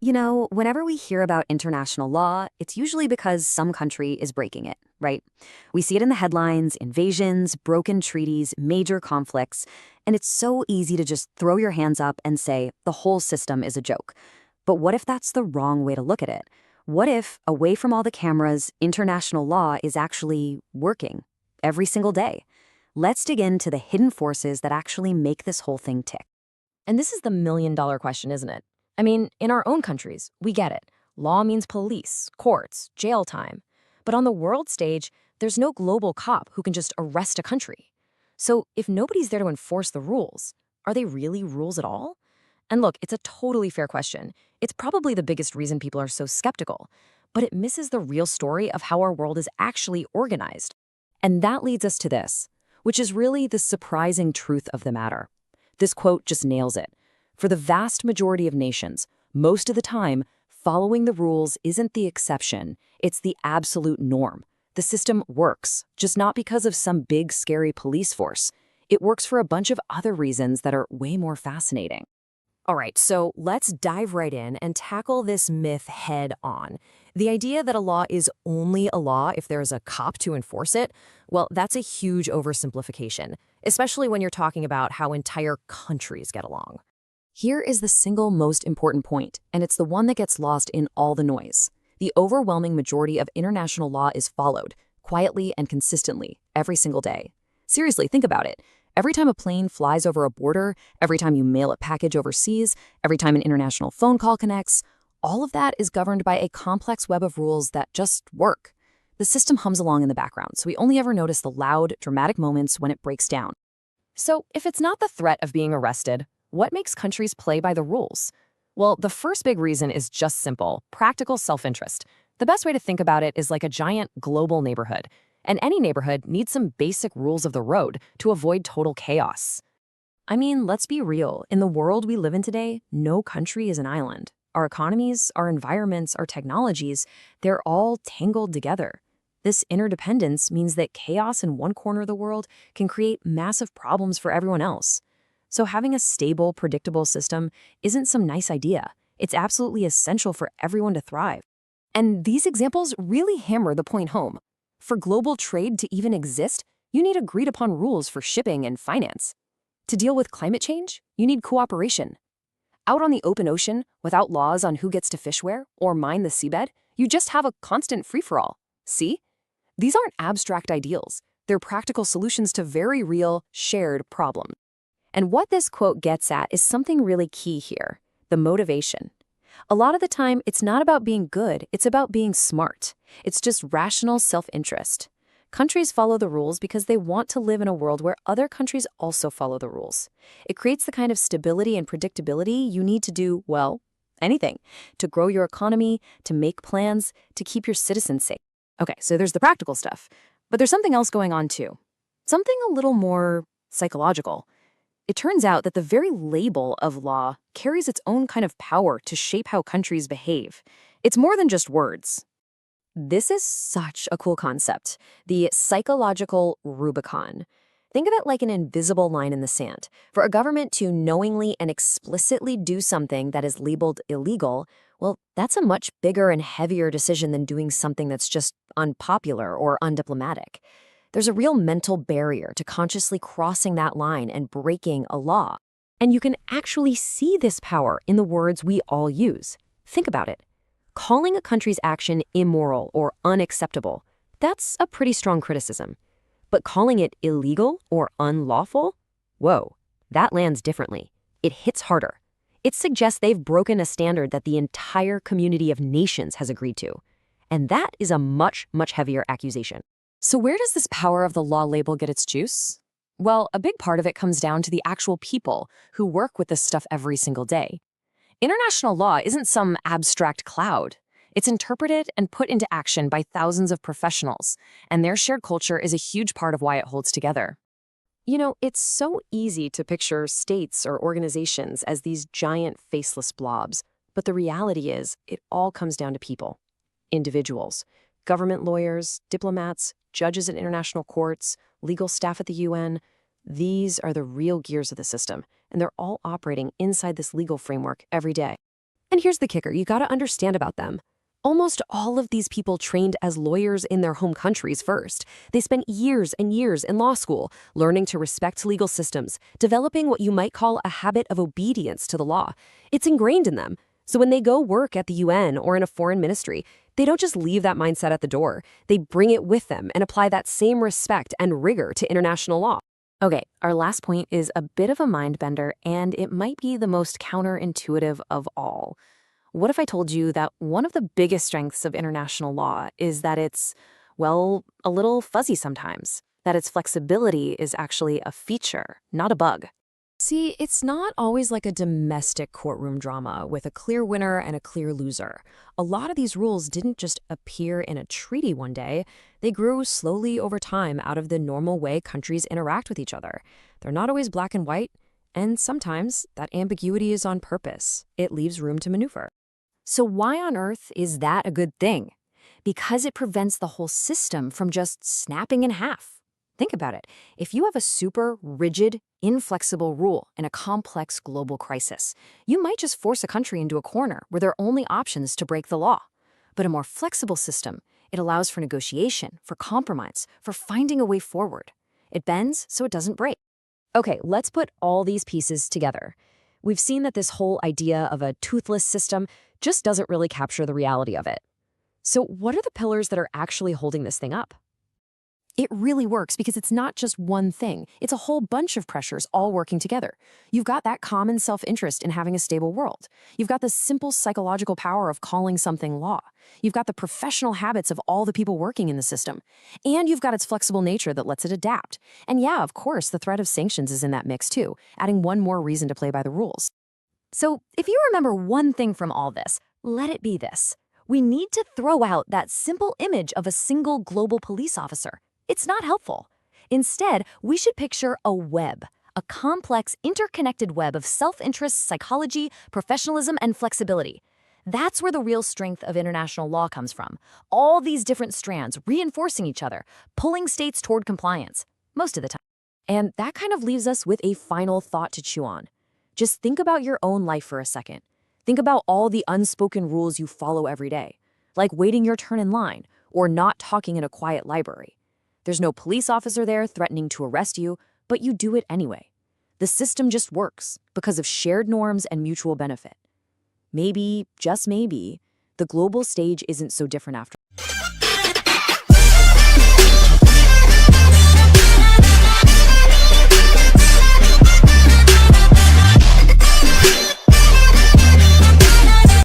Whenever we hear about international law, it's usually because some country is breaking it, right? We see it in the headlines, invasions, broken treaties, major conflicts, and it's so easy to just throw your hands up and say the whole system is a joke. But what if that's the wrong way to look at it? What if, away from all the cameras, international law is actually working every single day? Let's dig into the hidden forces that actually make this whole thing tick. And this is the million-dollar question, isn't it? I mean, in our own countries, we get it. Law means police, courts, jail time. But on the world stage, there's no global cop who can just arrest a country. So if nobody's there to enforce the rules, are they really rules at all? And look, it's a totally fair question. It's probably the biggest reason people are so skeptical. But it misses the real story of how our world is actually organized. And that leads us to this, which is really the surprising truth of the matter. This quote just nails it. For the vast majority of nations, most of the time, following the rules isn't the exception, it's the absolute norm. The system works, just not because of some big, scary police force. It works for a bunch of other reasons that are way more fascinating. All right, so let's dive right in and tackle this myth head on. The idea that a law is only a law if there's a cop to enforce it, well, that's a huge oversimplification, especially when you're talking about how entire countries get along. Here is the single most important point, and it's the one that gets lost in all the noise. The overwhelming majority of international law is followed, quietly and consistently, every single day. Seriously, think about it. Every time a plane flies over a border, every time you mail a package overseas, every time an international phone call connects, all of that is governed by a complex web of rules that just work. The system hums along in the background, so we only ever notice the loud, dramatic moments when it breaks down. So if it's not the threat of being arrested, what makes countries play by the rules? Well, the first big reason is just simple, practical self-interest. The best way to think about it is like a giant global neighborhood. And any neighborhood needs some basic rules of the road to avoid total chaos. I mean, let's be real. In the world we live in today, no country is an island. Our economies, our environments, our technologies, they're all tangled together. This interdependence means that chaos in one corner of the world can create massive problems for everyone else. So having a stable, predictable system isn't some nice idea. It's absolutely essential for everyone to thrive. And these examples really hammer the point home. For global trade to even exist, you need agreed-upon rules for shipping and finance. To deal with climate change, you need cooperation. Out on the open ocean, without laws on who gets to fish where or mine the seabed, you just have a constant free-for-all. See? These aren't abstract ideals. They're practical solutions to very real, shared problems. And what this quote gets at is something really key here, the motivation. A lot of the time, it's not about being good, it's about being smart. It's just rational self-interest. Countries follow the rules because they want to live in a world where other countries also follow the rules. It creates the kind of stability and predictability you need to do, well, anything. To grow your economy, to make plans, to keep your citizens safe. Okay, so there's the practical stuff. But there's something else going on too. Something a little more psychological. It turns out that the very label of law carries its own kind of power to shape how countries behave. It's more than just words. This is such a cool concept, the psychological Rubicon. Think of it like an invisible line in the sand. For a government to knowingly and explicitly do something that is labeled illegal, well, that's a much bigger and heavier decision than doing something that's just unpopular or undiplomatic. There's a real mental barrier to consciously crossing that line and breaking a law. And you can actually see this power in the words we all use. Think about it. Calling a country's action immoral or unacceptable, that's a pretty strong criticism. But calling it illegal or unlawful? Whoa, that lands differently. It hits harder. It suggests they've broken a standard that the entire community of nations has agreed to. And that is a much, much heavier accusation. So where does this power of the law label get its juice? Well, a big part of it comes down to the actual people who work with this stuff every single day. International law isn't some abstract cloud. It's interpreted and put into action by thousands of professionals, and their shared culture is a huge part of why it holds together. It's so easy to picture states or organizations as these giant faceless blobs, but the reality is it all comes down to people, individuals, government lawyers, diplomats, judges at international courts, legal staff at the UN. These are the real gears of the system, and they're all operating inside this legal framework every day. And here's the kicker, you gotta understand about them. Almost all of these people trained as lawyers in their home countries first. They spent years and years in law school, learning to respect legal systems, developing what you might call a habit of obedience to the law. It's ingrained in them. So when they go work at the UN or in a foreign ministry, they don't just leave that mindset at the door. They bring it with them and apply that same respect and rigor to international law. Okay, our last point is a bit of a mind bender, and it might be the most counterintuitive of all. What if I told you that one of the biggest strengths of international law is that it's, well, a little fuzzy sometimes, that its flexibility is actually a feature, not a bug? See, it's not always like a domestic courtroom drama with a clear winner and a clear loser. A lot of these rules didn't just appear in a treaty one day. They grew slowly over time out of the normal way countries interact with each other. They're not always black and white, and sometimes that ambiguity is on purpose. It leaves room to maneuver. So why on earth is that a good thing? Because it prevents the whole system from just snapping in half. Think about it. If you have a super rigid, inflexible rule in a complex global crisis, you might just force a country into a corner where their only option is to break the law. But a more flexible system, it allows for negotiation, for compromise, for finding a way forward. It bends so it doesn't break. Okay, let's put all these pieces together. We've seen that this whole idea of a toothless system just doesn't really capture the reality of it. So what are the pillars that are actually holding this thing up? It really works because it's not just one thing. It's a whole bunch of pressures all working together. You've got that common self-interest in having a stable world. You've got the simple psychological power of calling something law. You've got the professional habits of all the people working in the system. And you've got its flexible nature that lets it adapt. And yeah, of course, the threat of sanctions is in that mix too, adding one more reason to play by the rules. So if you remember one thing from all this, let it be this. We need to throw out that simple image of a single global police officer. It's not helpful. Instead, we should picture a web, a complex, interconnected web of self-interest, psychology, professionalism, and flexibility. That's where the real strength of international law comes from. All these different strands reinforcing each other, pulling states toward compliance, most of the time. And that kind of leaves us with a final thought to chew on. Just think about your own life for a second. Think about all the unspoken rules you follow every day, like waiting your turn in line or not talking in a quiet library. There's no police officer there threatening to arrest you, but you do it anyway. The system just works because of shared norms and mutual benefit. Maybe, just maybe, the global stage isn't so different after